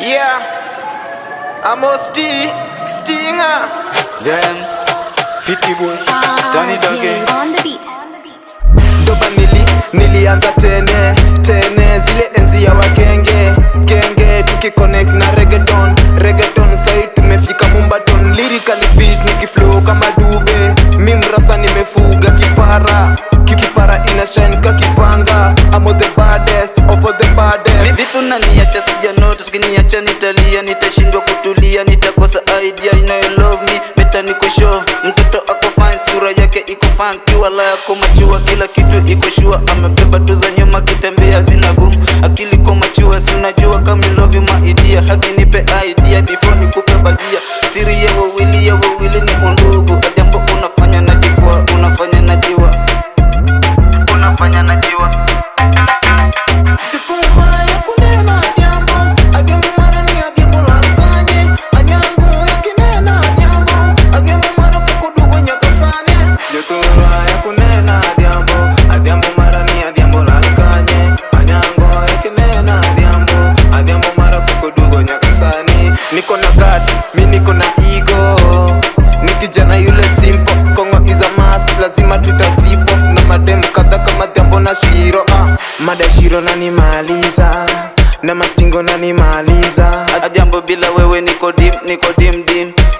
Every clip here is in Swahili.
Yeah, Amos T, Stinger. Them 50 boy, turn it again. On the beat. Doba nilianza tene zile enzi ya wakenge kenge, tukiconnect na reggaeton sai tumefika Mumbaton, lyrically fit nikiflow kama dube, mimrasta nimefuga kipara ina shine kakipanga, I'm the baddest of the baddest. Vipi unaniacha sija notice, ukiniacha nitalia, nitashindwa kutulia, nitakosa idea. You know you love me, better niko show. Mtoto ako fine, sura yake iko funky, wala yako machua, kila kitu iko sure. Amebeba tu za nyuma, kitembea zina boom, akili kwa machua, si unajua kama love you my idea. Haki nipe idea before nikupe bajia, siri ya wawili ni undugu. Ajambo unafanya najiwa, unafanya najiwa. Niko na guts, mi niko na ego, nikijana yule simple, Kongo is a must, lazima tutasipo na madem kadha kama Diambo na Shiro. Mada Shiro nanimaliza, na mastingo nanimaliza. Adhiambo bila wewe niko dim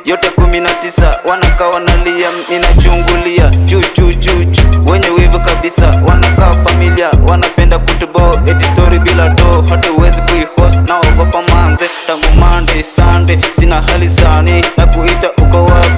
yote 19 wanakaa wanalia, minachungulia juu wenye wivu kabisa, wanakaa familia, wanapenda kutubo eti story bila do, hata uwezi kuihost na wagopa manze. Tangu Monday Sunday sina hali sani, na kuita uko wapi